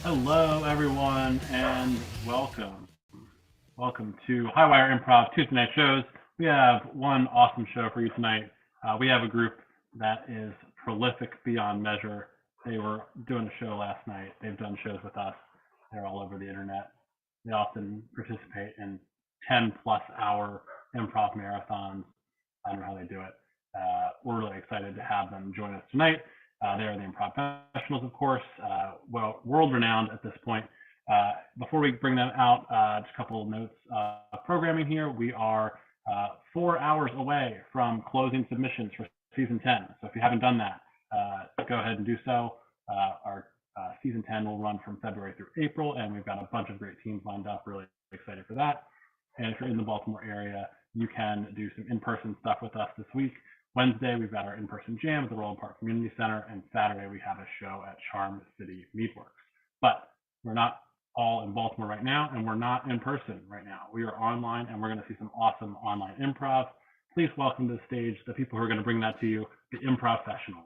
Hello, everyone, and welcome. Welcome to Highwire Improv Tuesday night shows. We have one awesome show for you tonight. We have a group that is prolific beyond measure. They were doing a show last night. They've done shows with us. They're all over the internet. They often participate in 10 plus hour improv marathons. I don't know how they do it. We're really excited to have them join us tonight. They are the Improvfessionals, of course, world renowned at this point. Before we bring them out, just a couple of notes of programming here. We are 4 hours away from closing submissions for season 10. So if you haven't done that, go ahead and do so. Our season 10 will run from February through April, and we've got a bunch of great teams lined up. Really excited for that. And if you're in the Baltimore area, you can do some in-person stuff with us this week. Wednesday, we've got our in-person jam at the Roland Park Community Center, and Saturday, we have a show at Charm City Meatworks. But we're not all in Baltimore right now, and we're not in person right now. We are online, and we're going to see some awesome online improv. Please welcome to the stage the people who are going to bring that to you, the Improvfessionals.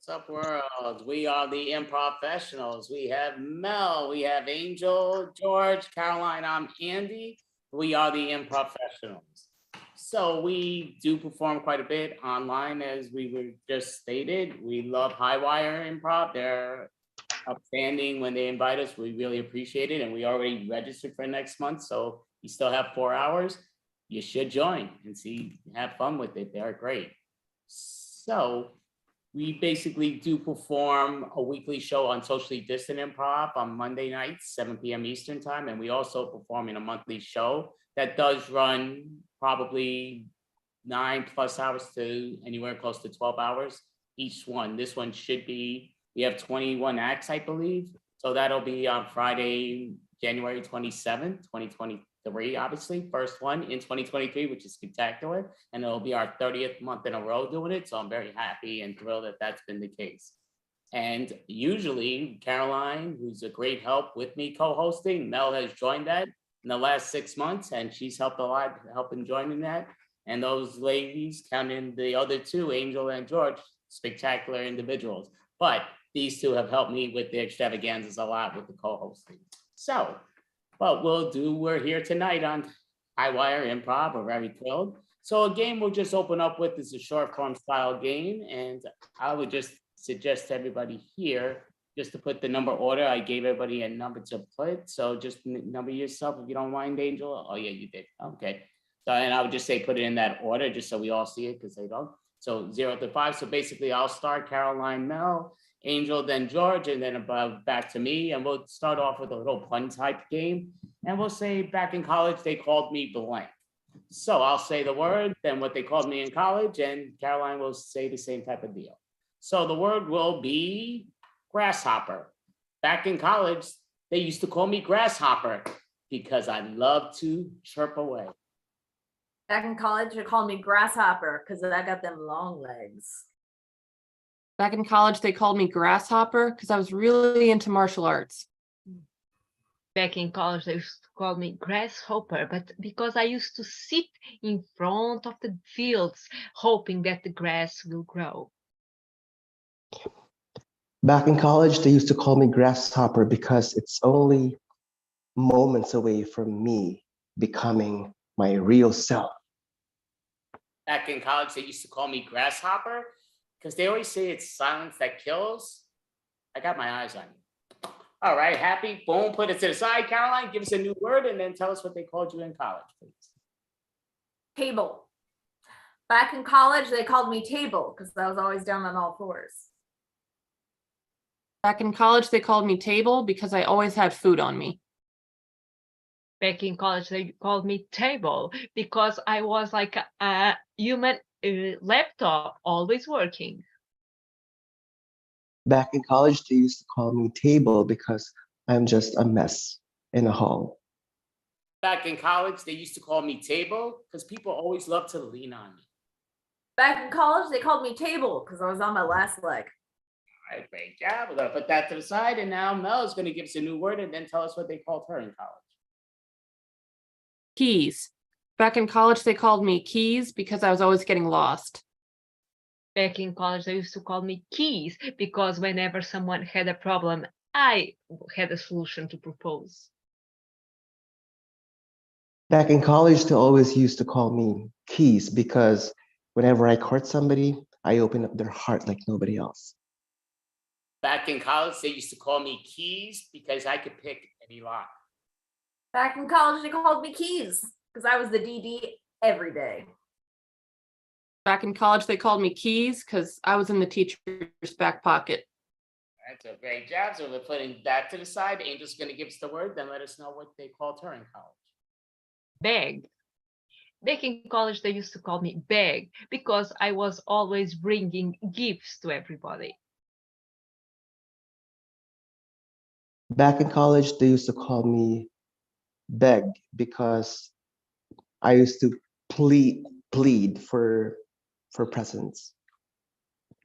What's up, world? We are the Improvfessionals. We have Mel, we have Angel, George, Caroline, I'm Andy. We are the Improvfessionals. So we do perform quite a bit online, as we were just stated. We love Highwire Improv. They're outstanding when they invite us. We really appreciate it. And we already registered for next month. So you still have 4 hours. You should join and have fun with it. They're great. So we basically do perform a weekly show on Socially Distant Improv on Monday nights, 7 p.m. Eastern time. And we also perform in a monthly show that does run probably 9+ hours to anywhere close to 12 hours each one. This one should be, we have 21 acts, I believe. So that'll be on Friday, January 27th, 2023, obviously, first one in 2023, which is spectacular. And it'll be our 30th month in a row doing it. So I'm very happy and thrilled that that's been the case. And usually Caroline, who's a great help with me co-hosting, Mel has joined that in the last 6 months, and she's helped a lot, helping joining that. And those ladies, counting the other two, Angel and George, spectacular individuals. But these two have helped me with the extravaganzas a lot with the co-hosting. So what we'll do, we're here tonight on Highwire Improv. We're very thrilled. So a game we'll just open up with is a short form style game. And I would just suggest to everybody here, just to put the number order. I gave everybody a number to put. So just number yourself if you don't mind, Angel. Oh yeah, you did. Okay. So, and I would just say put it in that order just so we all see it, because they don't. So 0 to 5. So basically I'll start Caroline, Mel, Angel, then George, and then above back to me. And we'll start off with a little pun type game. And we'll say back in college, they called me blank. So I'll say the word, then what they called me in college, and Caroline will say the same type of deal. So the word will be grasshopper. Back in college, they used to call me grasshopper because I love to chirp away. Back in college, they called me grasshopper because I got them long legs. Back in college, they called me grasshopper because I was really into martial arts. Back in college, they used to call me grasshopper, but because I used to sit in front of the fields, hoping that the grass will grow. Back in college, they used to call me grasshopper because it's only moments away from me becoming my real self. Back in college, they used to call me grasshopper because they always say it's silence that kills. I got my eyes on you. All right, happy, boom, put it to the side. Caroline, give us a new word and then tell us what they called you in college, please. Table. Back in college, they called me table because I was always down on all fours. Back in college, they called me table because I always had food on me. Back in college, they called me table because I was like a human laptop, always working. Back in college, they used to call me table because I'm just a mess in a hall. Back in college, they used to call me table because people always love to lean on me. Back in college, they called me table because I was on my last leg. All right, great job. We're going to put that to the side. And now Mel is going to give us a new word and then tell us what they called her in college. Keys. Back in college, they called me Keys because I was always getting lost. Back in college, they used to call me Keys because whenever someone had a problem, I had a solution to propose. Back in college, they always used to call me Keys because whenever I court somebody, I open up their heart like nobody else. Back in college, they used to call me Keys because I could pick any lock. Back in college, they called me Keys because I was the DD every day. Back in college, they called me Keys because I was in the teacher's back pocket. All right, so great job. So we're putting that to the side. Angel's going to give us the word, then let us know what they called her in college. Bag. Back in college, they used to call me Bag because I was always bringing gifts to everybody. Back in college, they used to call me Beg because I used to plead for presents.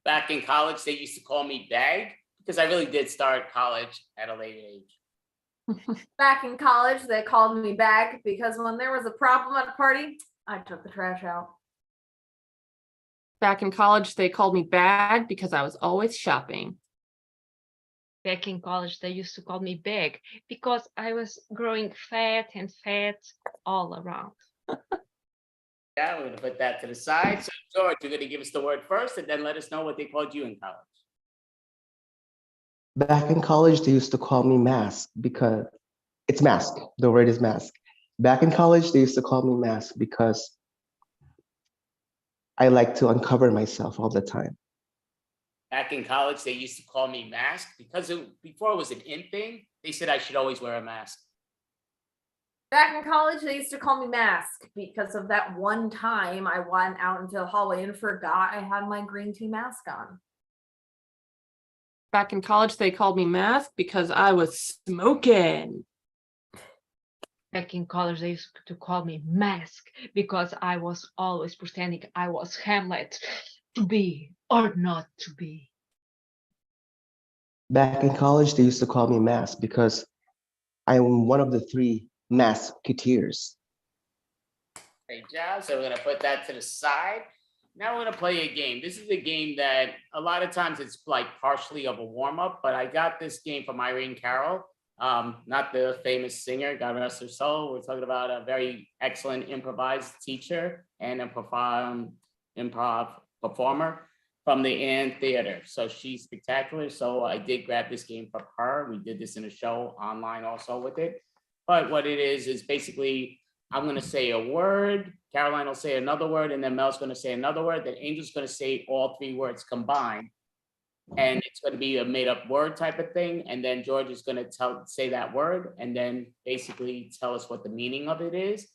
Back in college, they used to call me Bag because I really did start college at a late age. Back in college, they called me Bag because when there was a problem at a party, I took the trash out. Back in college, they called me Bag because I was always shopping. Back in college, they used to call me Bag because I was growing fat and fat all around. Yeah, we're going to put that to the side. So, George, you're going to give us the word first and then let us know what they called you in college. Back in college, they used to call me Mask because it's mask. The word is mask. Back in college, they used to call me Mask because I like to uncover myself all the time. Back in college, they used to call me Mask because before it was an in thing, they said I should always wear a mask. Back in college, they used to call me Mask because of that one time I went out into the hallway and forgot I had my green tea mask on. Back in college, they called me Mask because I was smoking. Back in college, they used to call me Mask because I was always pretending I was Hamlet, to be or not to be. Back in college, they used to call me Mask because I'm one of the 3 Masketeers. Great job. So we're going to put that to the side. Now we're going to play a game. This is a game that a lot of times it's like partially of a warm up, but I got this game from Irene Carroll, not the famous singer, God rest her soul. We're talking about a very excellent improvised teacher and a improv performer from the Ann Theater. So she's spectacular. So I did grab this game from her. We did this in a show online also with it. But what it is basically, I'm going to say a word, Caroline will say another word, and then Mel's going to say another word, then Angel's going to say all 3 words combined. And it's going to be a made up word type of thing. And then George is going to say that word and then basically tell us what the meaning of it is.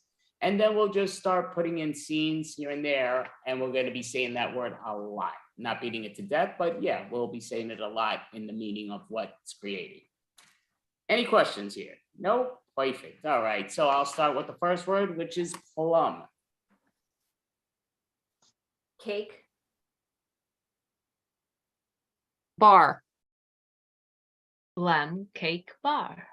And then we'll just start putting in scenes here and there. And we're going to be saying that word a lot, not beating it to death, but yeah, we'll be saying it a lot in the meaning of what it's creating. Any questions here? No? Perfect. All right. So I'll start with the first word, which is plum. Cake. Bar. Plum cake bar.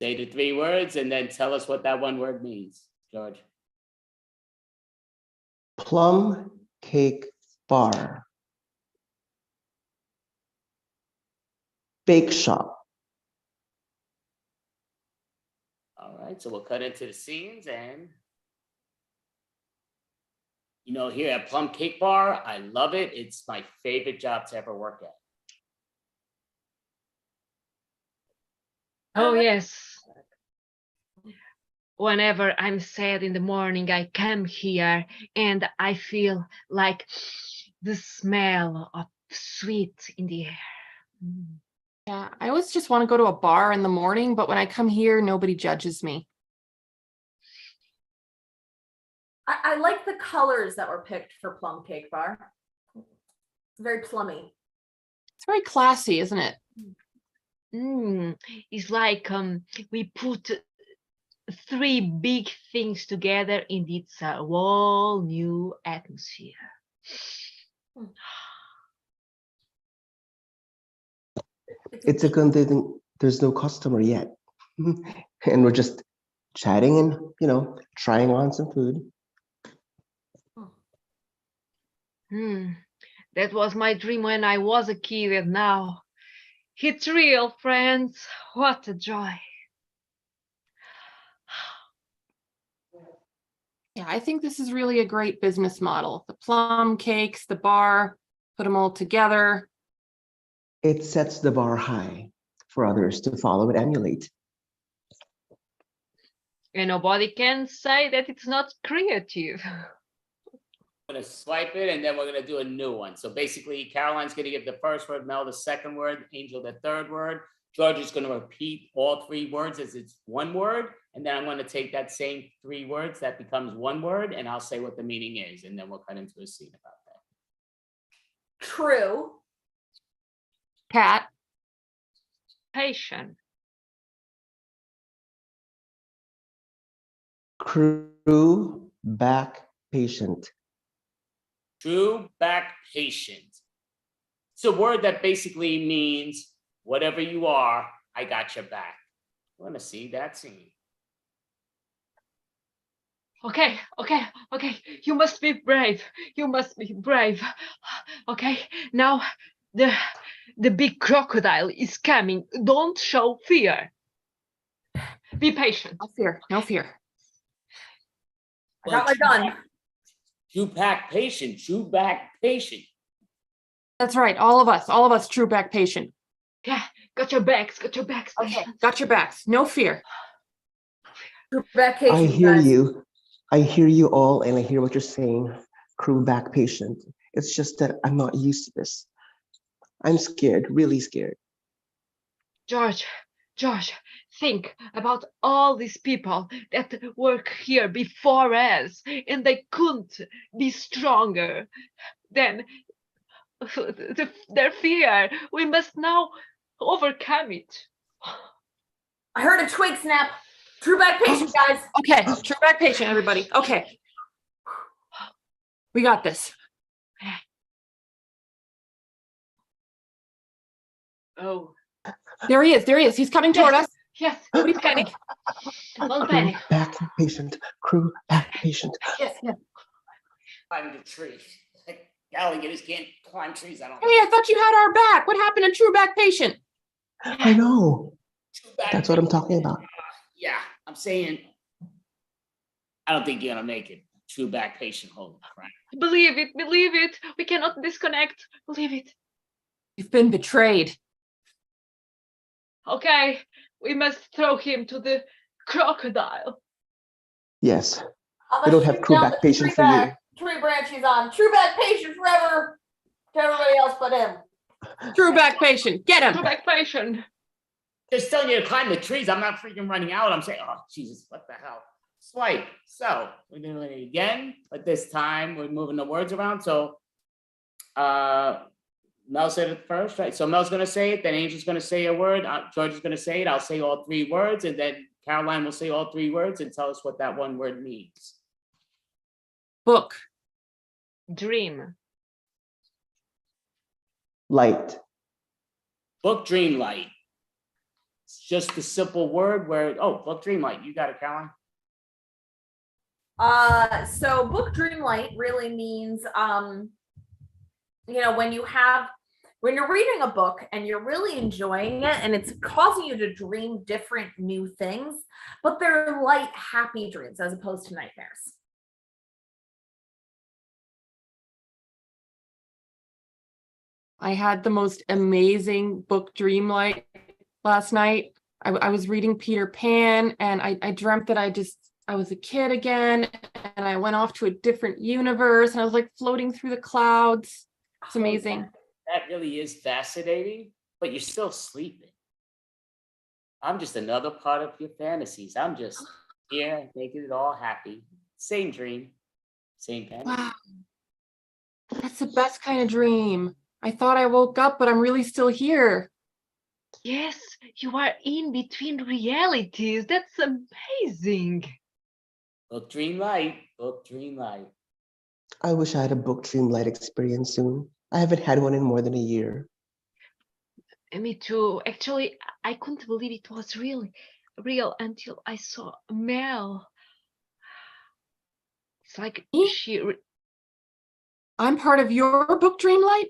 Say the 3 words and then tell us what that one word means, George. Plum cake bar. Bake shop. All right, so we'll cut into the scenes and here at Plum Cake Bar, I love it. It's my favorite job to ever work at. Oh, yes. Whenever I'm sad in the morning, I come here and I feel like the smell of sweet in the air. Yeah, I always just want to go to a bar in the morning, but when I come here, nobody judges me. I like the colors that were picked for Plum Cake Bar. It's very plummy. It's very classy, isn't it? It's like we put 3 big things together and it's a whole new atmosphere. It's a good thing there's no customer yet. And we're just chatting and, trying on some food. That was my dream when I was a kid, and now it's real, friends. What a joy. Yeah, I think this is really a great business model. The plum cakes, the bar, put them all together. It sets the bar high for others to follow and emulate. And nobody can say that it's not creative. I'm gonna swipe it and then we're gonna do a new one. So basically Caroline's gonna give the first word, Mel the second word, Angel the third word. George is gonna repeat all three words as it's one word. And then I'm gonna take that same three words that becomes one word and I'll say what the meaning is. And then we'll cut into a scene about that. True. Cat, Patient. Crew back patient. True back patient. It's a word that basically means whatever you are, I got your back. I want to see that scene. Okay. You must be brave. You must be brave. Okay, now the big crocodile is coming. Don't show fear. Be patient. no fear, no fear. I got my gun. True back patient, true back patient. That's right, all of us, true back patient. Yeah, got your backs. Okay, got your backs, no fear. True vacation, I hear guys. you. I hear you all, and I hear what you're saying. Crew back patient. It's just that I'm not used to this. I'm scared, really scared. George, think about all these people that work here before us, and they couldn't be stronger than their fear. We must now overcome it. I heard a twig snap. True back patient, guys. Okay, true back patient, everybody. Okay. We got this. Oh, There he is. He's coming toward us. yes. Nobody panic. Don't Crew panic. back patient. Crew back patient. Yes. Climb the tree. Alligators can't climb trees. I don't Hey, I thought you had our back. What happened to true back patient? I know. True back That's what I'm talking about. Yeah, I'm saying I don't think you're gonna make it. True back patient, holy crap. Believe it. We cannot disconnect. Believe it. You've been betrayed. Okay, we must throw him to the crocodile. Yes. I'm We gonna don't have shoot crew down back the patient tree for you. back- Tree branch he's on. True back patient forever. To everybody else but him. True back patient. Get him. Go back, patient. Just telling you to climb the trees. I'm not freaking running out. I'm saying, oh Jesus, what the hell? Swipe. So we're doing it again, but this time we're moving the words around. So Mel said it first, right? So Mel's gonna say it, then Angel's gonna say a word, George is gonna say it, I'll say all three words, and then Caroline will say all three words and tell us what that one word means. Book. Dream. Light. Book dream light. It's just a simple word where, book dream light. You got it, Caroline? So book dreamlight really means when you're reading a book and you're really enjoying it and it's causing you to dream different new things, but they're light, happy dreams as opposed to nightmares. I had the most amazing book dream light last night. I was reading Peter Pan and I dreamt that I was a kid again and I went off to a different universe and I was like floating through the clouds. It's amazing. That really is fascinating, but you're still sleeping. I'm just another part of your fantasies. I'm just here making it all happy. Same dream, same fantasy. Wow. That's the best kind of dream. I thought I woke up, but I'm really still here. Yes, you are in between realities. That's amazing. Book dream light, book dream light. I wish I had a book dream light experience soon. I haven't had one in more than a year. Me too. Actually, I couldn't believe it was real. real until I saw Mel. It's like Me? I'm part of your book Dreamlight?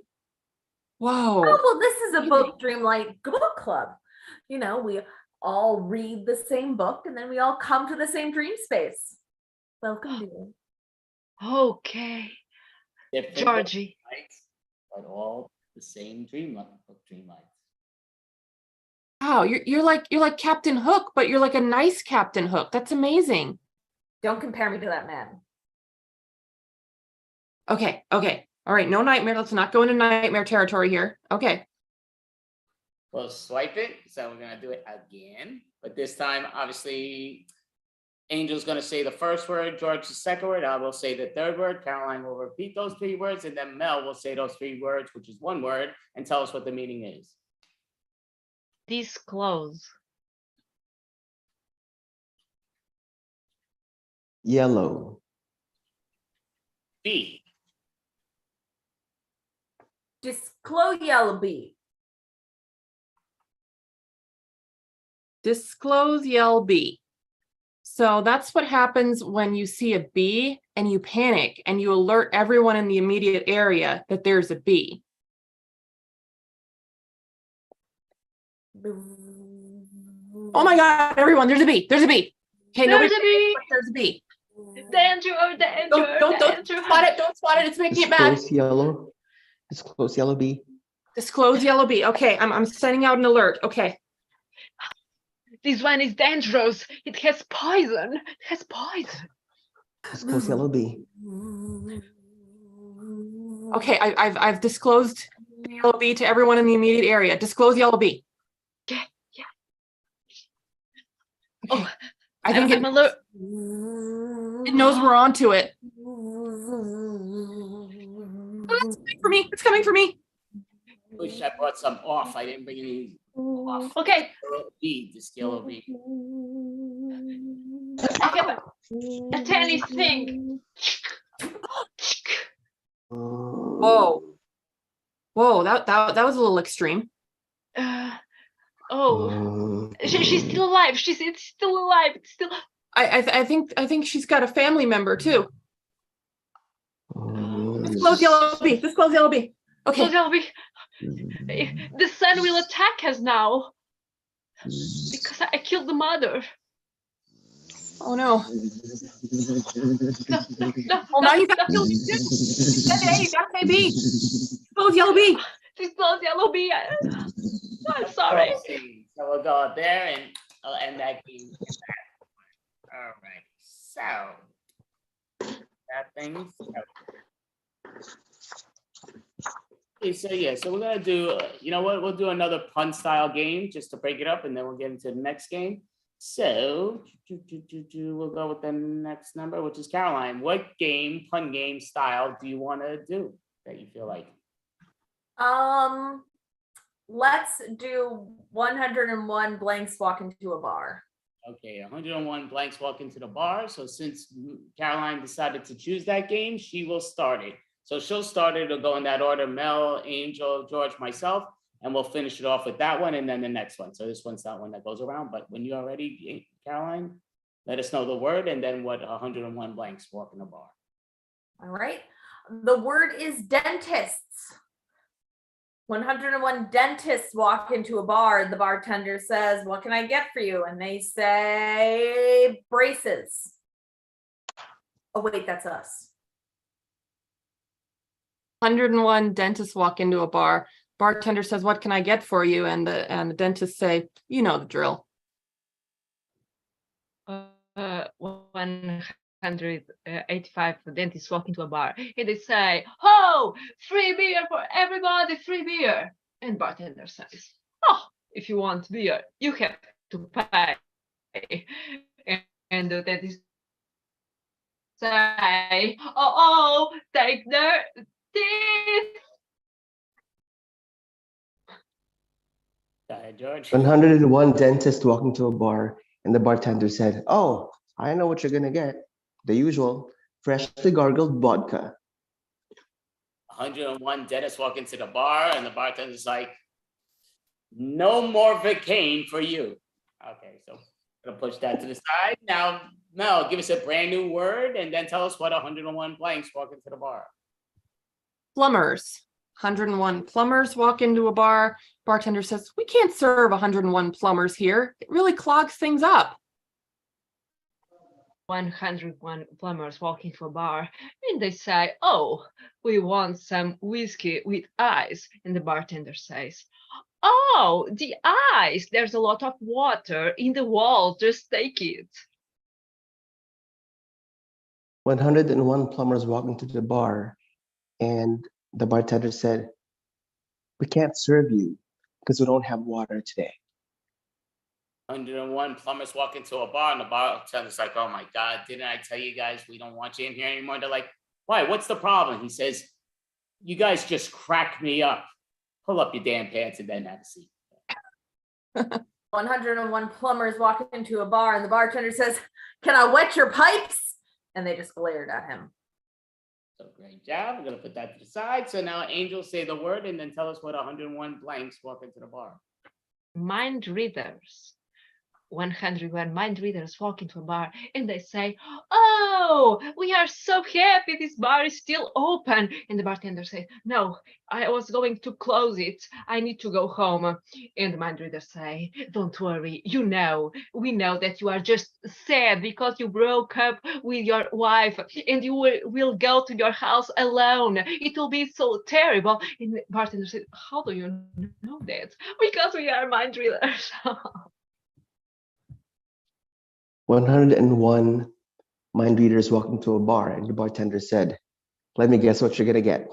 Oh, Whoa. well, this is a book Dreamlight book club. You know, we all read the same book and then we all come to the same dream space. Welcome, dear. Okay, Different Georgie. lights, but all the same dream lights. Wow, you're like Captain Hook, but you're like a nice Captain Hook. That's amazing. Don't compare me to that man. Okay. All right, no nightmare. Let's not go into nightmare territory here. Okay. We'll swipe it. So we're gonna do it again, but this time, obviously, Angel's gonna say the first word, George the second word. I will say the third word. Caroline will repeat those 3 words, and then Mel will say those 3 words, which is 1 word, and tell us what the meaning is. Disclose. Yellow. B. Disclose yellow bee. Disclose yell B. So that's what happens when you see a bee and you panic and you alert everyone in the immediate area that there's a bee. Oh my God, everyone, there's a bee. There's a bee. Okay, There's nobody, a bee. there's a bee. Danger, danger, Don't danger. spot it. Don't spot it. It's making it mad. Disclose yellow. Disclose yellow bee. Disclose yellow bee. Okay, I'm sending out an alert. Okay. This one is dangerous. It has poison. It has poison. Disclose yellow bee. Okay, I've disclosed yellow bee to everyone in the immediate area. Disclose yellow bee. Yeah. Okay. Oh, I think I'm alert. it knows we're onto it. Oh, it's coming for me. It's coming for me. Wish I brought some off. I didn't bring any off. Okay, B, this yellow B. I have a tennis thing. Whoa. That was a little extreme. She's still alive. It's still alive. It's still. I think she's got a family member too. Disclose yellow bee. Disclose yellow bee. Okay. The son will attack us now because I killed the mother. Oh no. No. Well, now you got to kill me too. That may be. Disclose yellow bee. Disclose yellow bee. I'm sorry. So we'll go up there and I'll end that game. All right. So that thing. Okay, so yeah, so we're gonna do. You know what? We'll do another pun style game just to break it up, and then we'll get into the next game. So we'll go with the next number, which is Caroline. What game, pun game style, do you want to do that you feel like? Let's do 101 blanks walk into a bar. Okay, 101 blanks walk into the bar. So since Caroline decided to choose that game, she will start it. So she'll start it. It'll go in that order: Mel, Angel, George, myself, and we'll finish it off with that one and then the next one. So this one's that one that goes around. But when you're ready, Caroline, let us know the word and then what 101 blanks walk in the bar. All right. The word is dentists. 101 dentists walk into a bar. The bartender says, "What can I get for you?" And they say, "Braces." Oh, wait, that's us. 101 dentists walk into a bar. Bartender says, "What can I get for you?" And the dentists say, "You know the drill." 185 dentists walk into a bar and they say, "Oh, free beer for everybody, free beer." And bartender says, "Oh, if you want beer, you have to pay." And the dentist say, "Oh, take their teeth." Go ahead, George. 101 dentists walk into a bar, and the bartender said, "Oh, I know what you're gonna get. The usual, freshly gargled vodka." 101 dentists walk into the bar and the bartender's like, "No more Vicane for you." Okay, so Gonna push that to the side. Now, Mel, give us a brand new word and then tell us what 101 blanks walk into the bar. Plumbers. 101 plumbers walk into a bar. Bartender says, we can't serve 101 plumbers here. It really clogs things up. 101 plumbers walk into a bar and they say, oh, we want some whiskey with ice. And the bartender says, oh, the ice, there's a lot of water in the wall, just take it. 101 plumbers walked into the bar, and the bartender said, we can't serve you because we don't have water today. 101 plumbers walk into a bar and the bartender's like, oh my God, didn't I tell you guys we don't want you in here anymore? They're like, why? What's the problem? He says, you guys just crack me up. Pull up your damn pants and then have a seat. 101 plumbers walk into a bar and the bartender says, can I wet your pipes? And they just glared at him. So great job. We're going to put that to the side. So now Angel, say the word and then tell us what 101 blanks walk into the bar. Mind readers. 101 mind readers walk into a bar and they say, oh, we are so happy this bar is still open. And the bartender says, no, I was going to close it. I need to go home. And the mind readers say, don't worry, we know that you are just sad because you broke up with your wife and you will go to your house alone. It will be so terrible. And the bartender said, how do you know that? Because we are mind readers. 101 mind readers walked into a bar, and the bartender said, let me guess what you're going to get.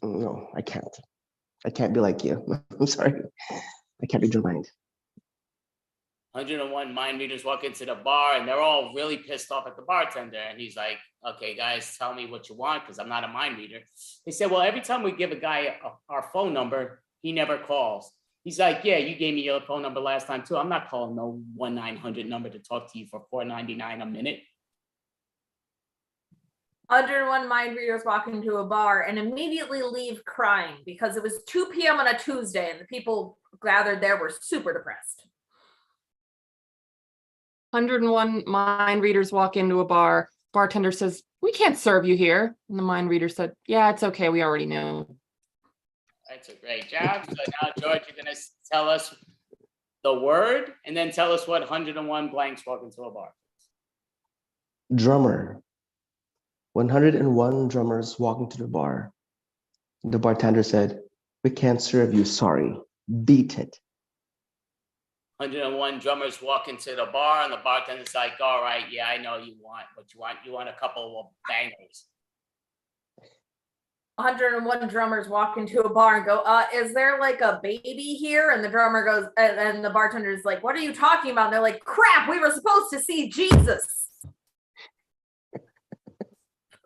No, I can't. I can't be like you. I'm sorry. I can't read your mind. 101 mind readers walk into the bar and they're all really pissed off at the bartender. And he's like, okay, guys, tell me what you want because I'm not a mind reader. They said, well, every time we give a guy our phone number, he never calls. He's like, yeah, you gave me your phone number last time too. I'm not calling no 1-900 number to talk to you for $4.99 a minute. 101 mind readers walk into a bar and immediately leave crying because it was 2 p.m. on a Tuesday and the people gathered there were super depressed. 101 mind readers walk into a bar. Bartender says, we can't serve you here. And the mind reader said, yeah, it's okay. We already knew. That's a great job. So now, George, you're going to tell us the word and then tell us what 101 blanks walk into a bar. Drummer. 101 drummers walk into the bar. The bartender said, we can't serve you, sorry. Beat it. 101 drummers walk into the bar and the bartender's like, all right, yeah, I know you want what you want. You want a couple of bangers. 101 drummers walk into a bar and go, is there like a baby here? And the drummer goes, and the bartender's like, what are you talking about? And they're like, crap, we were supposed to see Jesus.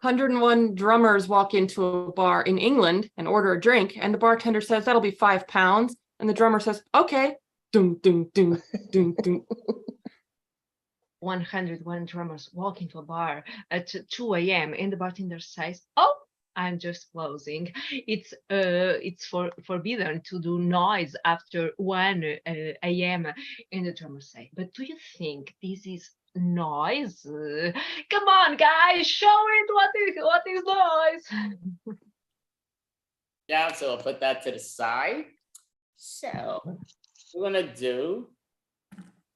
101 drummers walk into a bar in England and order a drink. And the bartender says, that'll be £5. And the drummer says, okay. Dun, dun, dun, dun, dun. 101 drummers walk into a bar at 2 a.m. and the bartender says, oh, I'm just closing. It's forbidden to do noise after 1 a.m. And the drummer say, but do you think this is noise? Come on, guys, show it what is noise. Yeah, so I'll put that to the side. So we're gonna do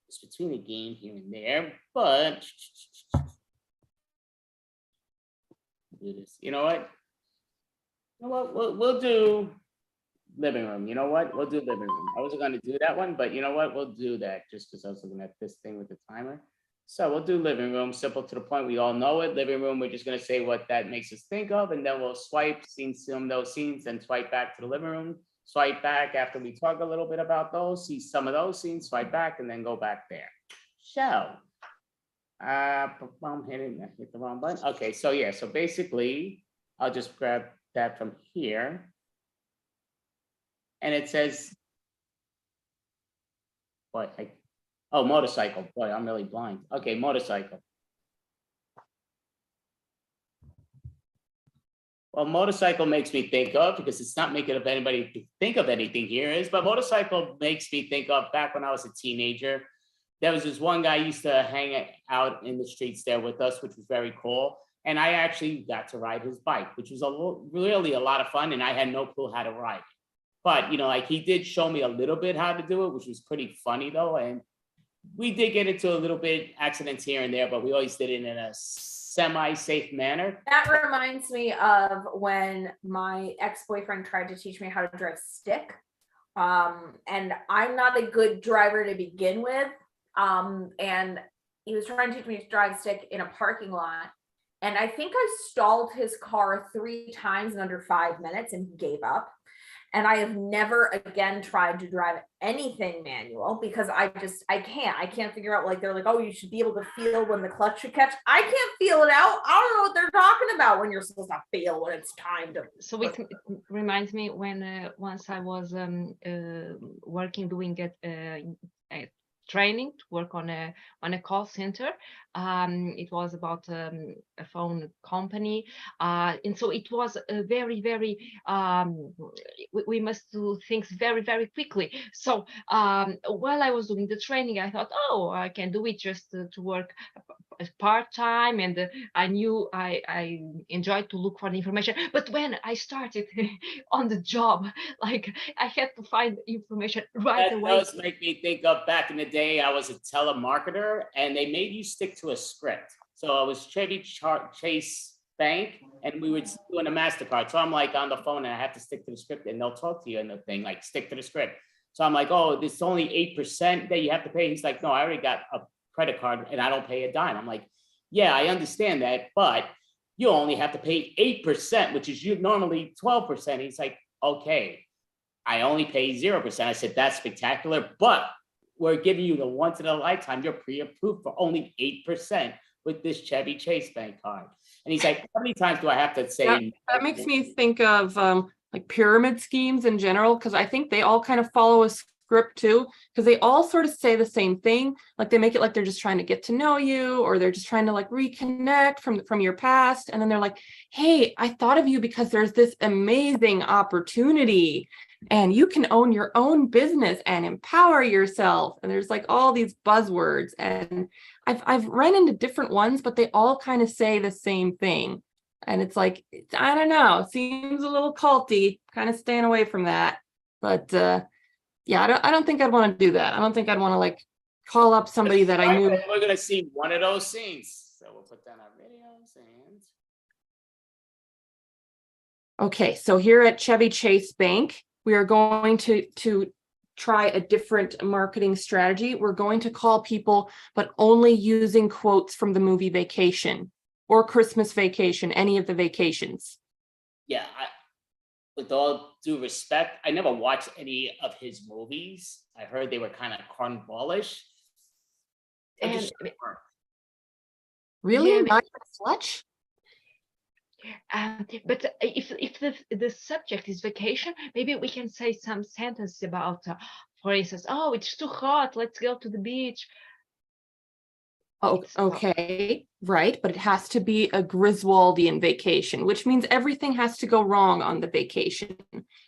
it's between a game here and there, but do this. You know what? You know what? We'll do living room. You know what? We'll do living room. I wasn't gonna do that one, but you know what? We'll do that just because I was looking at this thing with the timer. So we'll do living room, simple to the point. We all know it. Living room, we're just gonna say what that makes us think of, and then we'll swipe, see some of those scenes, and swipe back to the living room. Swipe back after we talk a little bit about those, see some of those scenes, swipe back, and then go back there. So, I'm hit the wrong button. Okay, so yeah, so basically, I'll just grab that from here. And it says, motorcycle. Boy, I'm really blind. Okay, motorcycle. Well, motorcycle makes me think of, because it's not making up anybody to think of anything here is, but motorcycle makes me think of back when I was a teenager. There was this one guy used to hang out in the streets there with us, which was very cool. And I actually got to ride his bike, which was really a lot of fun. And I had no clue how to ride. But, you know, like he did show me a little bit how to do it, which was pretty funny though. And we did get into a little bit accidents here and there, but we always did it in a semi-safe manner. That reminds me of when my ex-boyfriend tried to teach me how to drive stick. And I'm not a good driver to begin with. And he was trying to teach me to drive stick in a parking lot. And I think I stalled his car 3 times in under 5 minutes and he gave up. And I have never again tried to drive anything manual because I can't figure out, like, they're like, oh, you should be able to feel when the clutch should catch. I can't feel it out. I don't know what they're talking about when you're supposed to feel when it's time to. So it reminds me when once I was working, doing a training to work on a call center. It was about a phone company, and so it was a very we must do things very quickly. So while I was doing the training, I thought, oh, I can do it just to work part-time, and I knew I enjoyed to look for the information. But when I started on the job, like, I had to find information right away. That does make me think of back in the day. I was a telemarketer and they made you stick to a script. So I was Chevy Chase Bank and we were doing a MasterCard. So I'm like on the phone and I have to stick to the script and they'll talk to you and the thing, like, stick to the script. So I'm like, oh, this is only 8% that you have to pay. He's like, no, I already got a credit card and I don't pay a dime. I'm like, yeah, I understand that, but you only have to pay 8%, which is normally 12%. He's like, okay, I only pay 0%. I said, that's spectacular, but we're giving you the once in a lifetime. You're pre-approved for only 8% with this Chevy Chase Bank card. And he's like, how many times do I have to say? That makes me think of like pyramid schemes in general, because I think they all kind of follow a script too, because they all sort of say the same thing. Like, they make it like they're just trying to get to know you, or they're just trying to like reconnect from your past. And then they're like, hey, I thought of you because there's this amazing opportunity and you can own your own business and empower yourself. And there's like all these buzzwords, and I've run into different ones, but they all kind of say the same thing. And it's like, I don't know, it seems a little culty, kind of staying away from that. But yeah, I don't think I'd want to do that. I don't think I'd want to like call up somebody that I knew. We're gonna see one of those scenes. So we'll put down our videos and. Okay, so here at Chevy Chase Bank, we are going to try a different marketing strategy. We're going to call people, but only using quotes from the movie Vacation or Christmas Vacation, any of the vacations. Yeah, with all due respect, I never watched any of his movies. I heard they were kind of cornballish. And Really? Yeah, Not Fletch? but if the subject is vacation, maybe we can say some sentence about, for instance, oh, it's too hot, let's go to the beach. Oh, okay, right, but it has to be a Griswoldian vacation, which means everything has to go wrong on the vacation.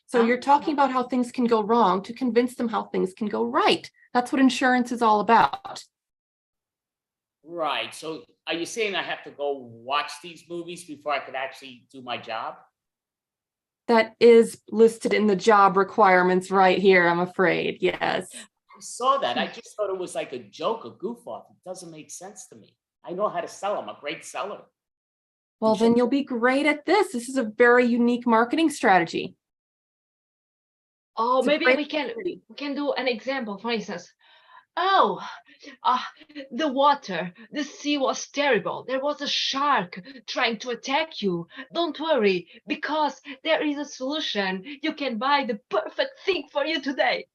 So you're talking about how things can go wrong to convince them how things can go right. That's what insurance is all about. Right. So are you saying I have to go watch these movies before I could actually do my job? That is listed in the job requirements right here, I'm afraid. Yes. I saw that. I just thought it was like a joke, a goof off. It doesn't make sense to me. I know how to sell. I'm a great seller. Well, then you'll be great at this. This is a very unique marketing strategy. Oh, It's a maybe great we can do an example. For instance, oh, the sea was terrible. There was a shark trying to attack you. Don't worry, because there is a solution. You can buy the perfect thing for you today.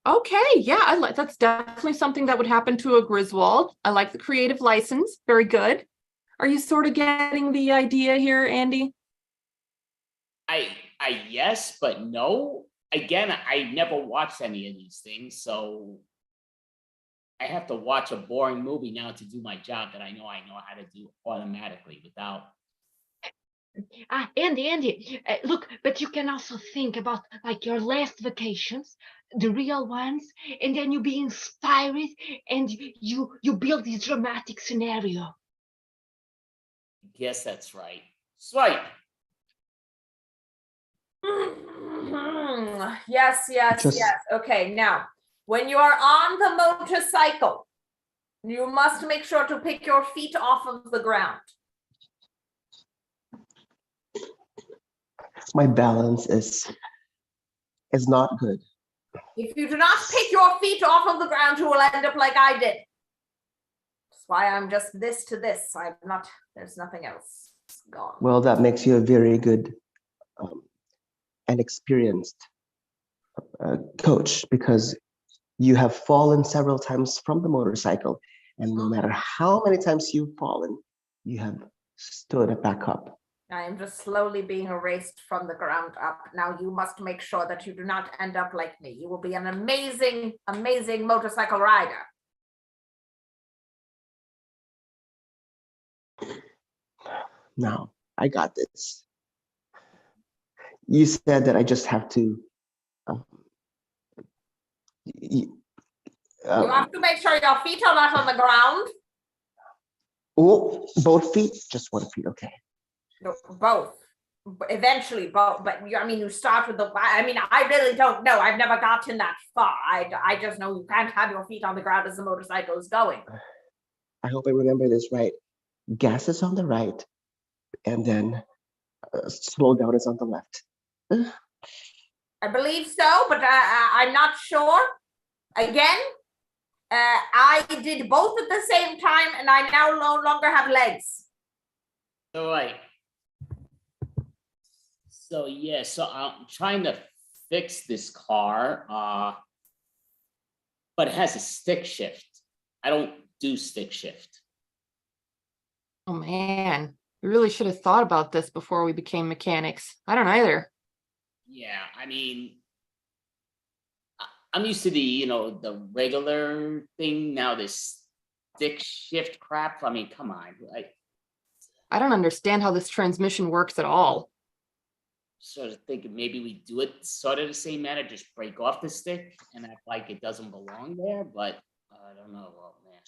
Okay, yeah, I like that's definitely something that would happen to a Griswold. I like the creative license. Very good. Are you sort of getting the idea here, Andy? I yes, but no. Again, I never watched any of these things, so I have to watch a boring movie now to do my job that I know how to do automatically without Andy, look, but you can also think about like your last vacations, the real ones, and then you be inspired and you build this dramatic scenario. Guess that's right. Swipe. Yes, yes, Just- yes. Okay, now, when you are on the motorcycle, you must make sure to pick your feet off of the ground. My balance is not good. If you do not pick your feet off of the ground, you will end up like I did. That's why I'm just this to this. I'm not, there's nothing else. It's gone. Well, that makes you a very good and experienced coach, because you have fallen several times from the motorcycle, and no matter how many times you've fallen, you have stood back up. I am just slowly being erased from the ground up. Now you must make sure that you do not end up like me. You will be an amazing, amazing motorcycle rider. Now, I got this. You said that I just have to. You have to make sure your feet are not on the ground. Oh, both feet? Just one feet, okay. No, both. Eventually, both. But I mean, you start with the. I mean, I really don't know. I've never gotten that far. I just know you can't have your feet on the ground as the motorcycle is going. I hope I remember this right. Gas is on the right, and then slow down is on the left. I believe so, but I'm not sure. Again, I did both at the same time, and I now no longer have legs. All right. So yeah, so I'm trying to fix this car, but it has a stick shift. I don't do stick shift. Oh man, we really should have thought about this before we became mechanics. I don't either. Yeah, I mean, I'm used to the, the regular thing. Now this stick shift crap. I mean, come on. I don't understand how this transmission works at all. Sort of thinking maybe we do it sort of the same manner, just break off the stick and act like it doesn't belong there, but I don't know. Well, man.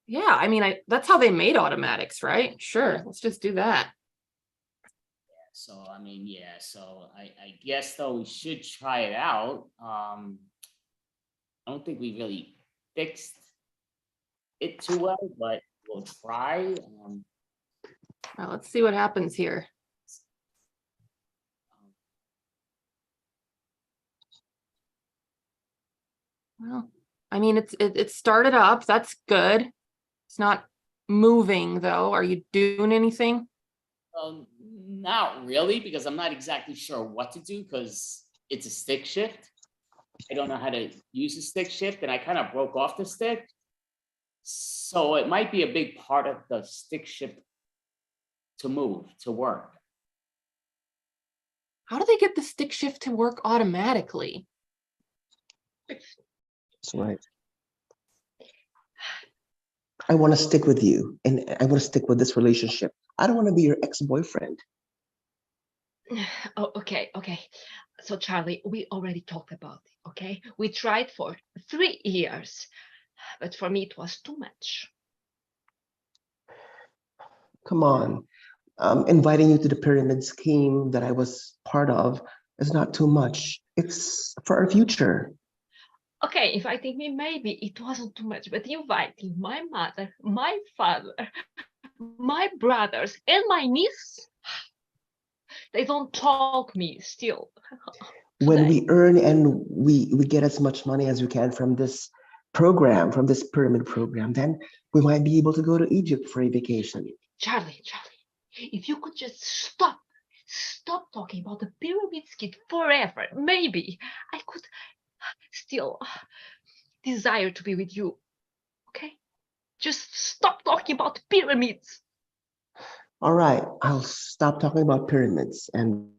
Yeah, I mean, that's how they made automatics, right? Sure, let's just do that. So, I mean, yeah, so I guess though we should try it out. I don't think we really fixed it too well, but we'll try. Well, let's see what happens here. Well, I mean, it started up. That's good. It's not moving though. Are you doing anything? Not really, because I'm not exactly sure what to do because it's a stick shift. I don't know how to use a stick shift, and I kind of broke off the stick. So it might be a big part of the stick shift to move, to work. How do they get the stick shift to work automatically? That's right. I want to stick with you, and I want to stick with this relationship. I don't want to be your ex-boyfriend. Oh, okay. So Charlie, we already talked about it, okay? We tried for 3 years, but for me it was too much. Come on. Inviting you to the pyramid scheme that I was part of is not too much. It's for our future. Okay, inviting me, maybe it wasn't too much, but inviting my mother, my father, my brothers, and my niece, they don't talk me still. When we earn and we get as much money as we can from this program, from this pyramid program, then we might be able to go to Egypt for a vacation. Charlie, if you could just stop talking about the pyramid scheme forever, maybe I could still desire to be with you. Okay? Just stop talking about pyramids. All right, I'll stop talking about pyramids and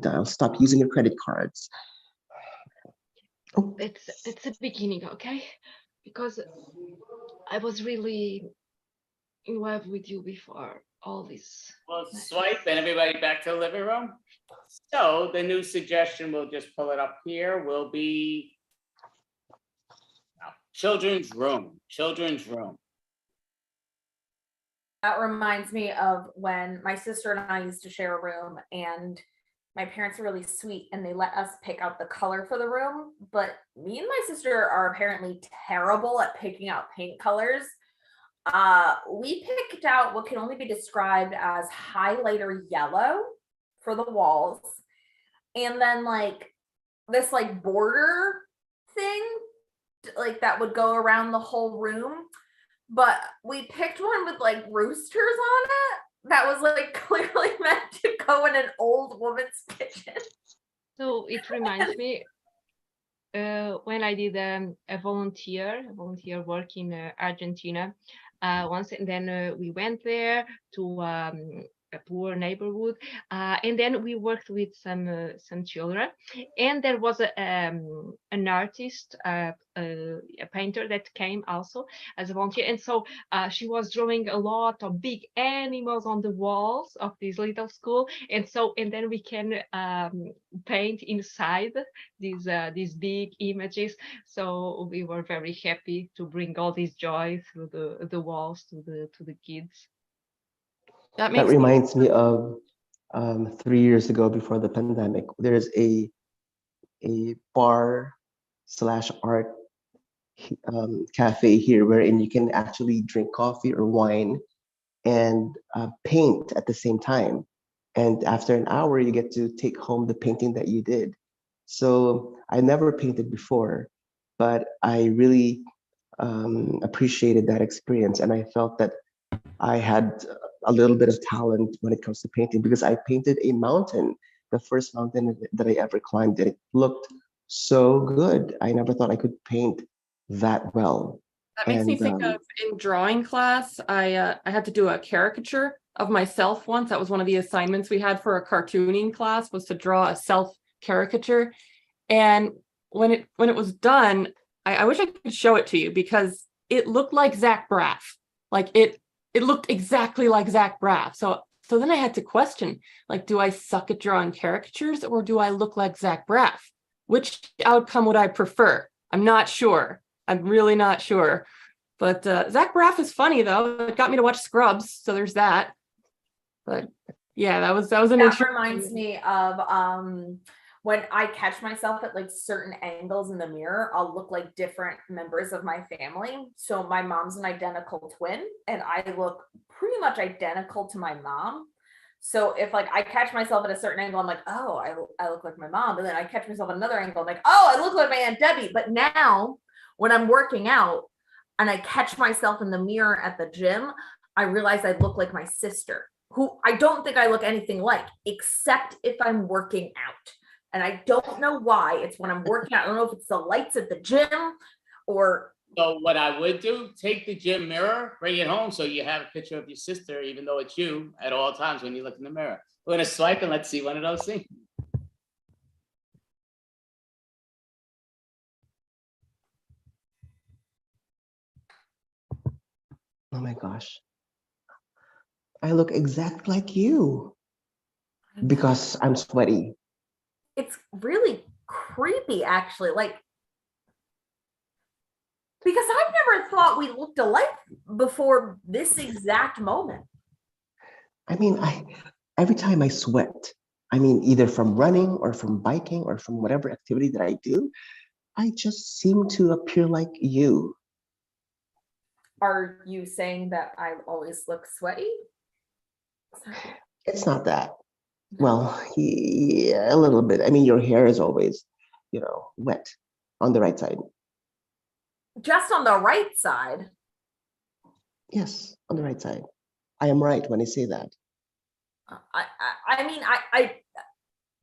I'll stop using your credit cards. Oh. It's the beginning, okay? Because I was really in love with you before. all this. Well, swipe and everybody back to the living room. So the new suggestion, we'll just pull it up here, will be children's room, children's room. That reminds me of when my sister and I used to share a room, and my parents were really sweet and they let us pick out the color for the room. But me and my sister are apparently terrible at picking out paint colors. We picked out what can only be described as highlighter yellow for the walls, and then like this like border thing like that would go around the whole room. But we picked one with like roosters on it that was like clearly meant to go in an old woman's kitchen. So it reminds me when I did a volunteer work in Argentina once, and then we went there to a poor neighborhood, and then we worked with some children, and there was an artist, a painter that came also as a volunteer, and so she was drawing a lot of big animals on the walls of this little school, and then we can paint inside these big images. So we were very happy to bring all this joy through the walls to the kids. That That makes me reminds me of 3 years ago before the pandemic. There's a bar slash art cafe here wherein you can actually drink coffee or wine and paint at the same time. And after an hour, you get to take home the painting that you did. So I never painted before, but I really appreciated that experience. And I felt that I had a little bit of talent when it comes to painting because I painted a mountain, the first mountain that I ever climbed, and it looked so good. I never thought I could paint that well. That makes me And think of in drawing class, I had to do a caricature of myself once. That was one of the assignments we had for a cartooning class, was to draw a self caricature. And when it was done, I wish I could show it to you because it looked like Zach Braff. Like it looked exactly like Zach Braff. So then I had to question, like, do I suck at drawing caricatures or do I look like Zach Braff? Which outcome would I prefer? I'm not sure. I'm really not sure. But Zach Braff is funny though. It got me to watch Scrubs, so there's that. But yeah, that was an That interesting. reminds me of when I catch myself at like certain angles in the mirror, I'll look like different members of my family. So my mom's an identical twin, and I look pretty much identical to my mom. So if like I catch myself at a certain angle, I'm like, oh, I look like my mom. And then I catch myself at another angle, I'm like, oh, I look like my Aunt Debbie. But now when I'm working out and I catch myself in the mirror at the gym, I realize I look like my sister, who I don't think I look anything like, except if I'm working out. And I don't know why. It's when I'm working out. I don't know if it's the lights at the gym or. So what I would do, take the gym mirror, bring it home so you have a picture of your sister, even though it's you at all times when you look in the mirror. We're gonna swipe and let's see one of those things. oh my gosh, I look exactly like you because I'm sweaty. It's really creepy, actually. Like, because I've never thought we looked alike before this exact moment. I mean, every time I sweat, I mean, either from running or from biking or from whatever activity that I do, I just seem to appear like you. Are you saying that I always look sweaty? It's not that. Well, yeah, a little bit. I mean, your hair is always, wet on the right side. Just on the right side. Yes, on the right side. I am right when I say that. I mean,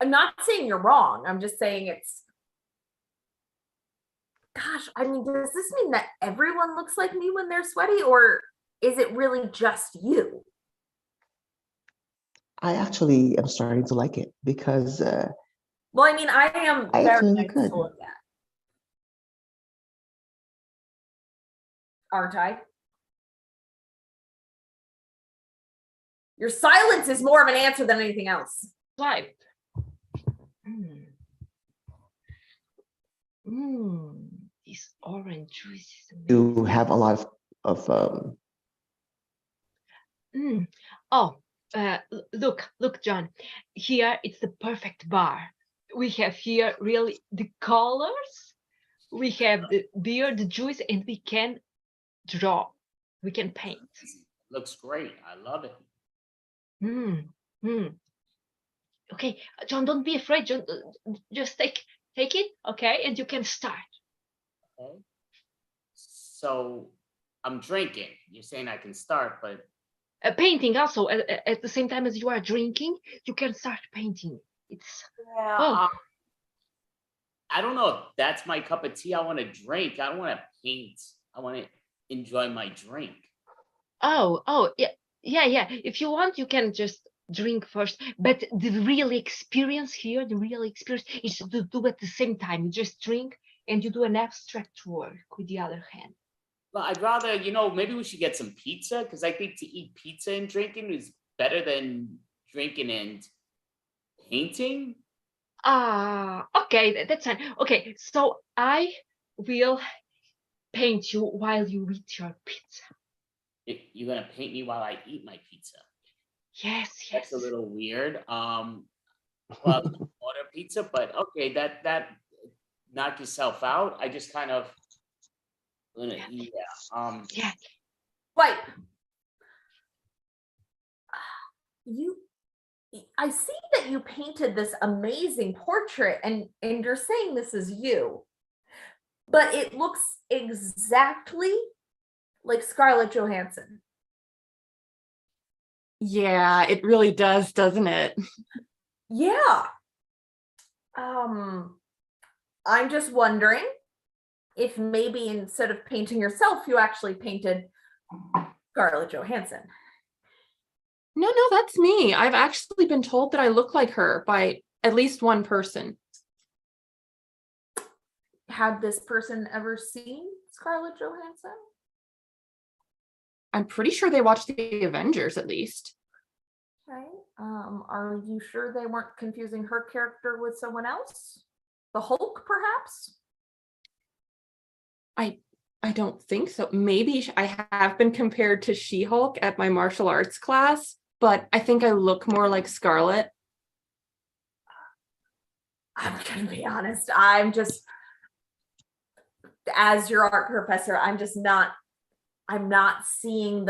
I'm not saying you're wrong. I'm just saying it's. Gosh, I mean, does this mean that everyone looks like me when they're sweaty, or is it really just you? I actually am starting to like it because Well, I mean, I am I very actually nice look good. to look at. Aren't I? Your silence is more of an answer than anything else. Swipe. This orange juice is amazing. You have a lot of Oh, look, John. Here it's the perfect bar. We have here really the colors. We have the beer, the juice, and we can draw. We can paint. Looks great. I love it. Okay, John, don't be afraid. John, just take it, okay, and you can start. Okay. So I'm drinking. You're saying I can start, but Painting also at the same time as you are drinking, you can start painting. It's Yeah. I don't know if that's my cup of tea. I want to drink. I don't want to paint. I want to enjoy my drink. oh yeah. If you want, you can just drink first. But the real experience here, is to do at the same time. You just drink and you do an abstract work with the other hand. Well, I'd rather, maybe we should get some pizza because I think to eat pizza and drinking is better than drinking and painting. Okay, that's fine. Okay, so I will paint you while you eat your pizza. You're gonna paint me while I eat my pizza. Yes. That's a little weird. Well, order pizza, but okay, that knock yourself out. I just kind of Yeah. Wait. I see that you painted this amazing portrait and you're saying this is you, but it looks exactly like Scarlett Johansson. Yeah, it really does, doesn't it? Yeah. I'm just wondering if maybe instead of painting yourself, you actually painted Scarlett Johansson. No, that's me. I've actually been told that I look like her by at least one person. Had this person ever seen Scarlett Johansson? I'm pretty sure they watched the Avengers at least. Okay. Are you sure they weren't confusing her character with someone else? The Hulk, perhaps? I don't think so. Maybe I have been compared to She-Hulk at my martial arts class, but I think I look more like Scarlett. I'm gonna be honest. I'm just, as your art professor, I'm not seeing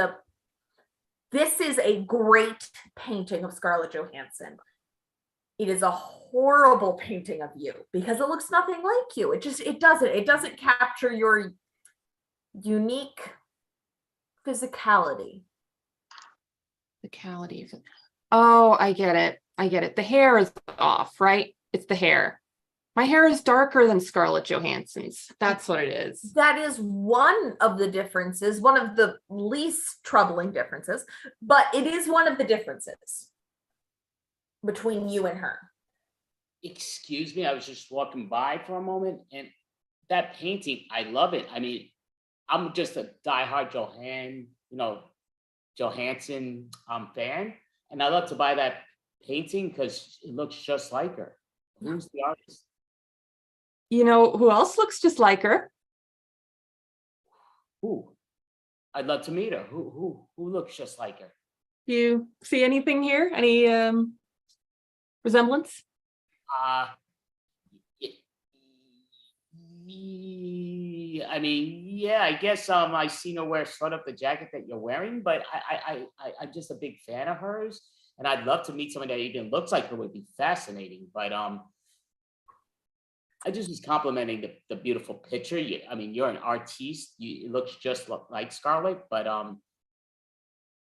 this is a great painting of Scarlett Johansson. It is a horrible painting of you because it looks nothing like you. It doesn't capture your unique physicality. Oh, I get it. The hair is off, right? It's the hair. My hair is darker than Scarlett Johansson's. That's what it is. That is one of the differences, one of the least troubling differences, but it is one of the differences between you and her. Excuse me, I was just walking by for a moment, and that painting, I love it. I mean, I'm just a diehard Johansson fan, and I love to buy that painting because it looks just like her. Who's the artist? You know who else looks just like her? Who? I'd love to meet her. Who looks just like her? You see anything here? Any resemblance? I mean, yeah, I guess I seen her wear sort of the jacket that you're wearing, but I'm just a big fan of hers, and I'd love to meet someone that even looks like her. Would be fascinating. But I just was complimenting the beautiful picture. I mean, you're an artiste. It looks just like Scarlett, but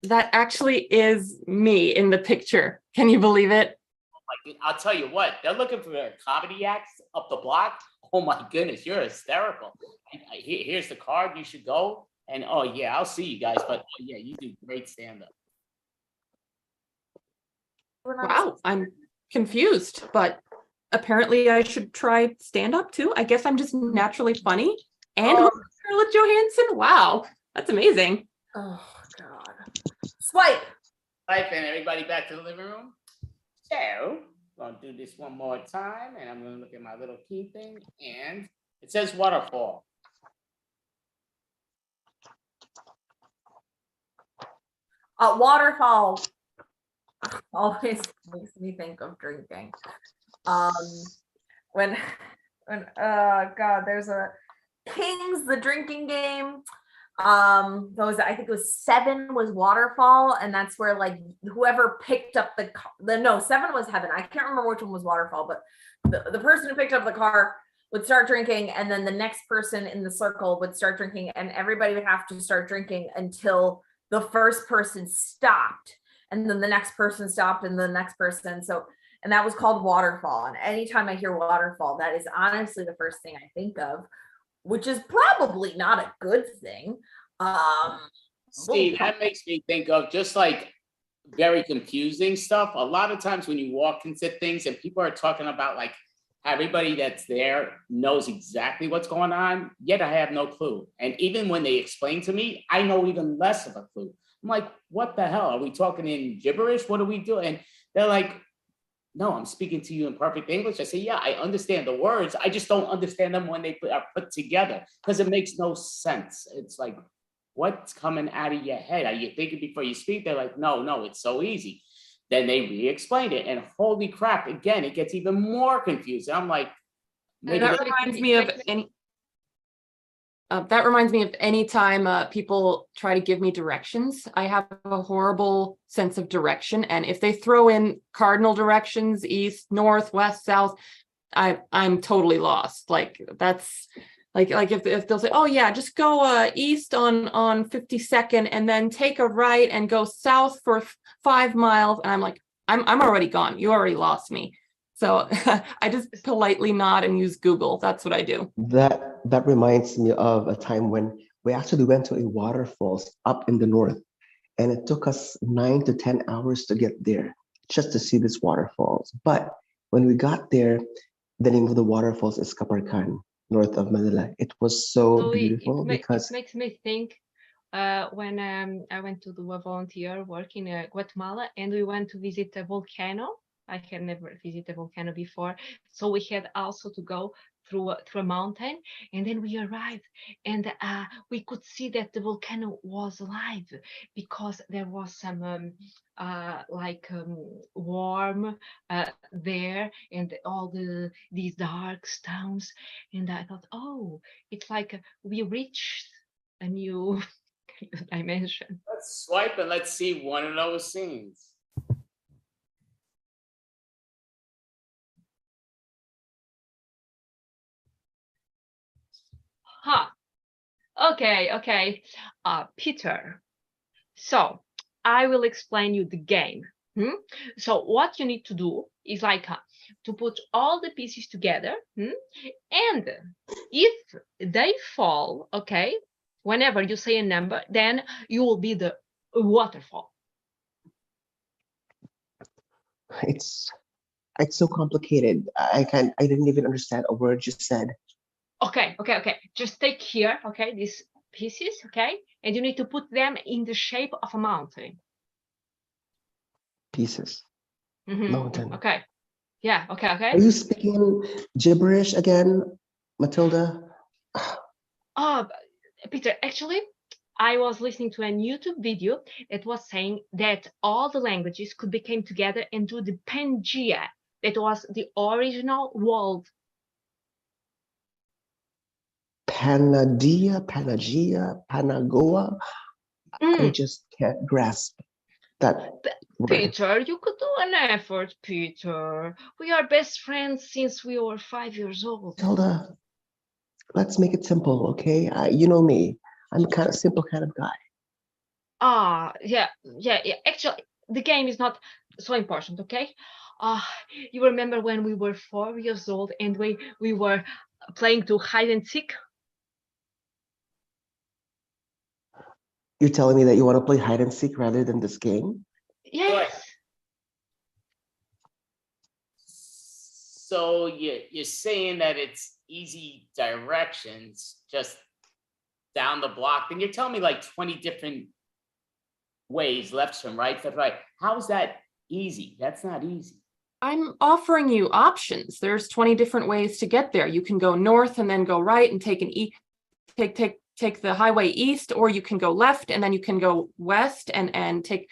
That actually is me in the picture. Can you believe it? I'll tell you what, they're looking for comedy acts up the block. Oh my goodness, you're hysterical. Here's the card. You should go. And oh yeah, I'll see you guys. But yeah, you do great stand-up. Wow, I'm confused, but apparently I should try stand-up too. I guess I'm just naturally funny. And Scarlett Johansson. Wow, that's amazing. Oh God. Swipe. Life and everybody back to the living room. So, I'm gonna do this one more time, and I'm gonna look at my little key thing, and it says waterfall. Waterfall always makes me think of drinking. When God, there's a Kings, the drinking game. Those, I think it was 7 was waterfall, and that's where like whoever picked up no, 7 was heaven. I can't remember which one was waterfall, but the person who picked up the car would start drinking, and then the next person in the circle would start drinking, and everybody would have to start drinking until the first person stopped, and then the next person stopped, and the next person. So, and that was called waterfall. And anytime I hear waterfall, that is honestly the first thing I think of, which is probably not a good thing. See, that makes me think of just like very confusing stuff. A lot of times when you walk into things and people are talking about like everybody that's there knows exactly what's going on, yet I have no clue. And even when they explain to me, I know even less of a clue. I'm like, what the hell? Are we talking in gibberish? What are we doing? And they're like, no, I'm speaking to you in perfect English. I say, yeah, I understand the words. I just don't understand them when they are put together because it makes no sense. It's like, what's coming out of your head? Are you thinking before you speak? They're like, no, it's so easy. Then they re-explained it, and holy crap, again, it gets even more confusing. I'm like, maybe That reminds me of any time people try to give me directions. I have a horrible sense of direction, and if they throw in cardinal directions, east, north, west, south, I'm totally lost. Like that's like if they'll say, oh yeah, just go east on 52nd and then take a right and go south for 5 miles, and I'm like, I'm already gone. You already lost me. So I just politely nod and use Google. That's what I do. That reminds me of a time when we actually went to a waterfalls up in the north, and it took us 9 to 10 hours to get there just to see this waterfalls. But when we got there, the name of the waterfalls is Kaparkan, north of Manila. It was so beautiful because it makes me think when I went to do a volunteer work in Guatemala, and we went to visit a volcano. I had never visited a volcano before, so we had also to go through a mountain, and then we arrived, and we could see that the volcano was alive because there was some warm there, and all these dark stones, and I thought, oh, it's like we reached a new dimension. let's swipe and let's see one of those scenes. Huh. Okay. Peter. So I will explain you the game. So what you need to do is like to put all the pieces together, and if they fall, okay, whenever you say a number, then you will be the waterfall. it's so complicated. I didn't even understand a word you said. Okay. Just take here, okay, these pieces, okay, and you need to put them in the shape of a mountain. Pieces. Mhm. Mountain. Okay. Yeah. Okay. Are you speaking gibberish again, Matilda? Oh, Peter, actually, I was listening to a YouTube video that was saying that all the languages could be came together and do the Pangea. That was the original world. Panagia, Panagoa. I just can't grasp that word. Peter, you could do an effort, Peter. We are best friends since we were 5 years old. Matilda, let's make it simple, okay? You know me. I'm a kind of simple kind of guy. Yeah. Actually, the game is not so important, okay? You remember when we were 4 years old and we were playing to hide and seek? You're telling me that you want to play hide and seek rather than this game? Yes. So you're saying that it's easy directions just down the block. Then you're telling me like 20 different ways, left from right, left right. How's that easy? That's not easy. I'm offering you options. There's 20 different ways to get there. You can go north and then go right and take take the highway east, or you can go left and then you can go west and take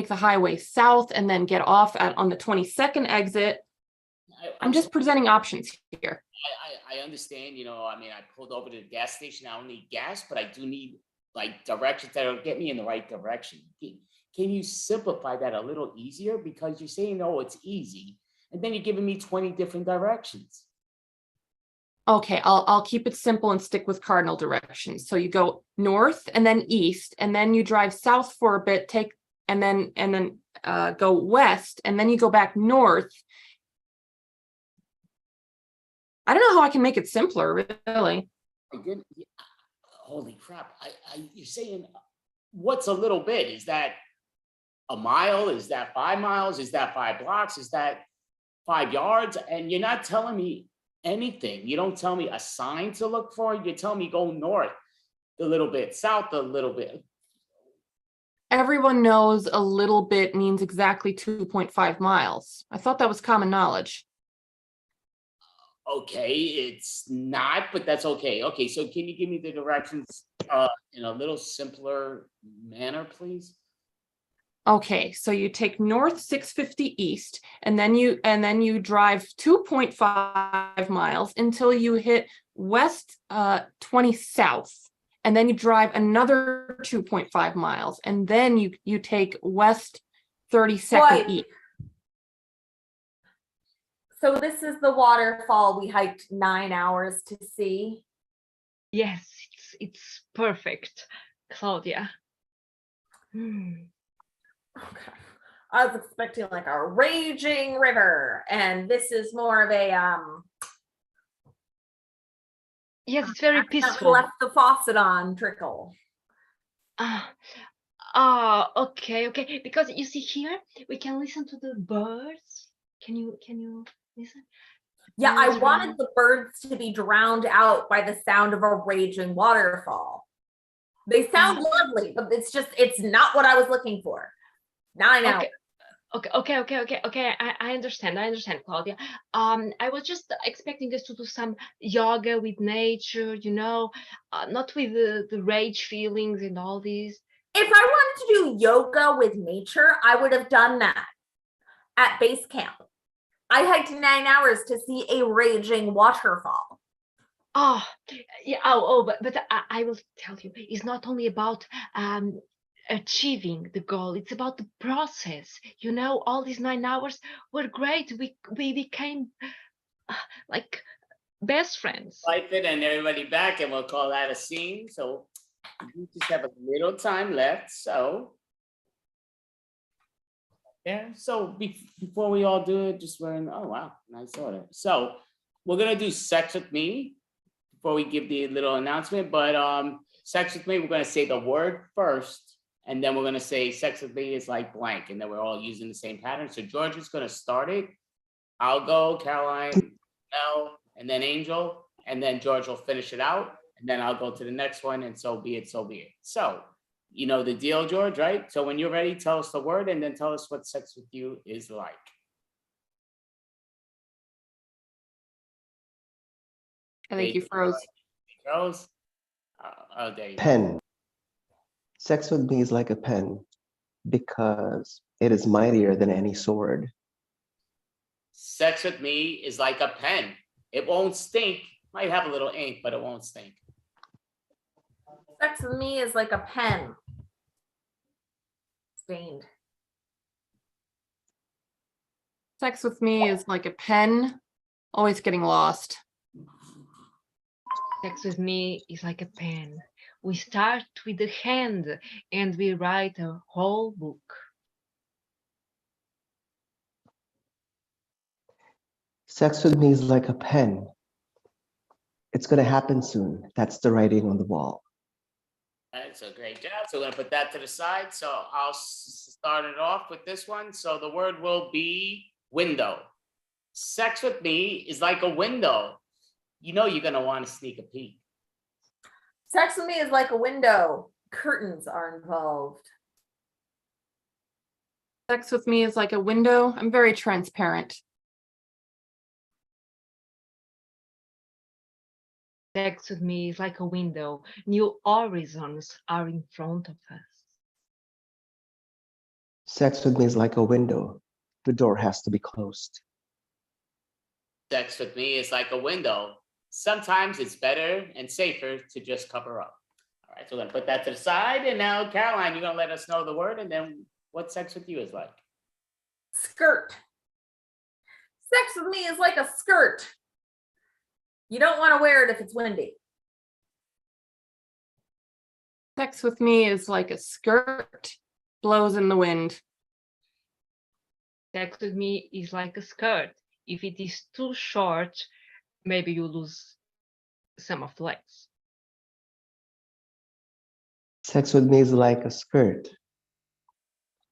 the highway south and then get off on the 22nd exit. I'm just presenting options here. I understand, I mean, I pulled over to the gas station. I don't need gas, but I do need like directions that'll get me in the right direction. Can you simplify that a little easier? Because you're saying, oh, it's easy. And then you're giving me 20 different directions. Okay, I'll keep it simple and stick with cardinal directions. So you go north and then east, and then you drive south for a bit, and then go west, and then you go back north. I don't know how I can make it simpler, really. Holy crap. You're saying what's a little bit? Is that a mile? Is that 5 miles? Is that 5 blocks? Is that 5 yards? And you're not telling me anything. You don't tell me a sign to look for. You tell me go north a little bit, south a little bit. Everyone knows a little bit means exactly 2.5 miles. I thought that was common knowledge. Okay, it's not, but that's okay. Okay, so can you give me the directions in a little simpler manner, please? Okay, so you take north 650 east, and then you drive 2.5 miles until you hit west 20 south, and then you drive another 2.5 miles, and then you take west 32nd east. So this is the waterfall we hiked 9 hours to see. Yes, it's perfect, Claudia. Okay. I was expecting like a raging river, and this is more of a Yes, it's very peaceful. left the faucet on trickle. Okay. Because you see here, we can listen to the birds. Can you listen? Yeah, I wanted the birds to be drowned out by the sound of a raging waterfall. They sound lovely, but it's not what I was looking for. 9 hours. Okay. I understand, Claudia. I was just expecting us to do some yoga with nature, not with the rage feelings and all these. If I wanted to do yoga with nature, I would have done that at base camp. I hiked 9 hours to see a raging waterfall. Oh, yeah. But I will tell you, it's not only about achieving the goal, it's about the process. All these 9 hours were great. We became like best friends. Wipe it and everybody back, and we'll call that a scene. So we just have a little time left. So yeah, so before we all do it, just wearing, oh wow, nice order. So we're gonna do sex with me before we give the little announcement, but sex with me, we're gonna say the word first, and then we're gonna say sex with me is like blank, and then we're all using the same pattern. So George is gonna start it. I'll go, Caroline, Mel, and then Angel, and then George will finish it out, and then I'll go to the next one, and so be it, so be it. So you know the deal, George, right? So when you're ready, tell us the word and then tell us what sex with you is like. I think you froze. Froze? There you go. Pen. Sex with me is like a pen because it is mightier than any sword. Sex with me is like a pen. It won't stink. Might have a little ink, but it won't stink. Sex with me is like a pen. Stained. Sex with me is like a pen, always getting lost. Sex with me is like a pen. We start with the hand and we write a whole book. Sex with me is like a pen. It's going to happen soon. That's the writing on the wall. That's a great job. So we're gonna put that to the side. So I'll start it off with this one. So the word will be window. Sex with me is like a window. You're gonna want to sneak a peek. Sex with me is like a window. Curtains are involved. Sex with me is like a window. I'm very transparent. Sex with me is like a window. New horizons are in front of us. Sex with me is like a window. The door has to be closed. Sex with me is like a window. Sometimes it's better and safer to just cover up. All right, so we're gonna put that to the side. And now, Caroline, you're gonna let us know the word and then what sex with you is like. Skirt. Sex with me is like a skirt. You don't want to wear it if it's windy. Sex with me is like a skirt, blows in the wind. Sex with me is like a skirt. If it is too short, maybe you lose some of the legs. Sex with me is like a skirt.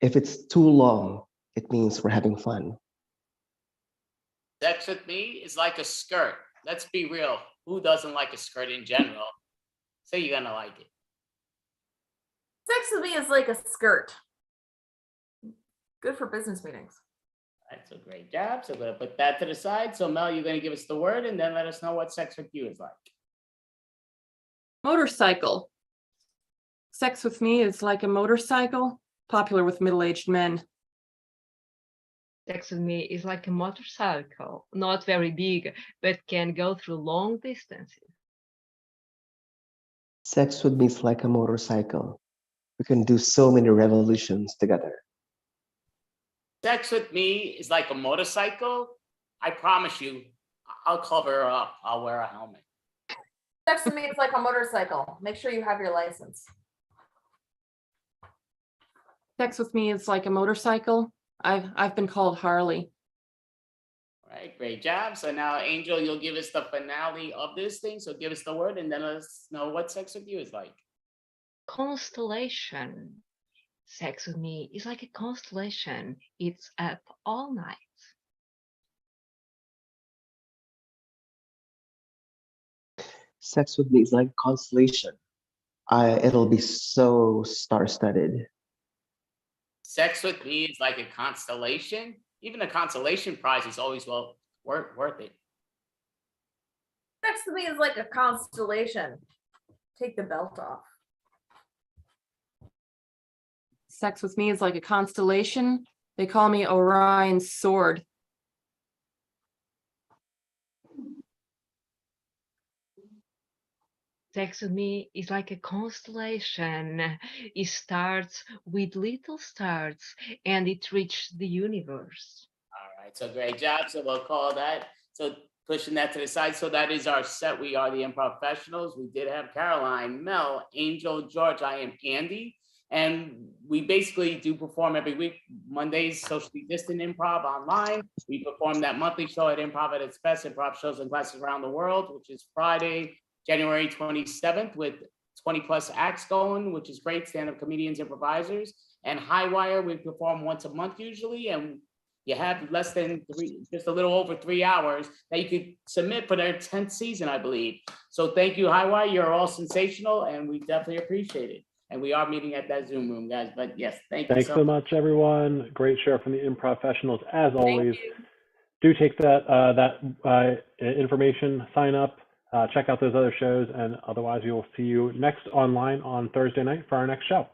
If it's too long, it means we're having fun. Sex with me is like a skirt. Let's be real. Who doesn't like a skirt in general? So you're gonna like it. Sex with me is like a skirt. Good for business meetings. All right, so great job. So we're gonna put that to the side. So Mel, you're gonna give us the word and then let us know what sex with you is like. Motorcycle. Sex with me is like a motorcycle, popular with middle-aged men. Sex with me is like a motorcycle, not very big, but can go through long distances. Sex with me is like a motorcycle. We can do so many revolutions together. Sex with me is like a motorcycle. I promise you, I'll cover her up. I'll wear a helmet. Sex with me is like a motorcycle. Make sure you have your license. Sex with me is like a motorcycle. I've been called Harley. All right, great job. So now, Angel, you'll give us the finale of this thing. So give us the word and then let us know what sex with you is like. Constellation. Sex with me is like a constellation. It's up all night. Sex with me is like a constellation. It'll be so star-studded. Sex with me is like a constellation. Even a consolation prize is always worth it. Sex with me is like a constellation. Take the belt off. Sex with me is like a constellation. They call me Orion's sword. Sex with me is like a constellation. It starts with little stars and it reaches the universe. All right, so great job. So we'll call that. So pushing that to the side. So that is our set. We are the Improvfessionals. We did have Caroline, Mel, Angel, George. I am Andy. And we basically do perform every week. Mondays, socially distant improv online. We perform that monthly show at Improv at its best, improv shows and classes around the world, which is Friday, January 27th with 20 plus acts going, which is great, stand-up comedians, improvisers. And High Wire, we perform once a month usually, and you have less than just a little over 3 hours that you could submit for their 10th season, I believe. So thank you, High Wire, you're all sensational, and we definitely appreciate it. And we are meeting at that Zoom room, guys, but yes, thank you Thanks so much, everyone. Great show from the Improvfessionals, as always. Do take that information, sign up, check out those other shows, and otherwise we will see you next online on Thursday night for our next show.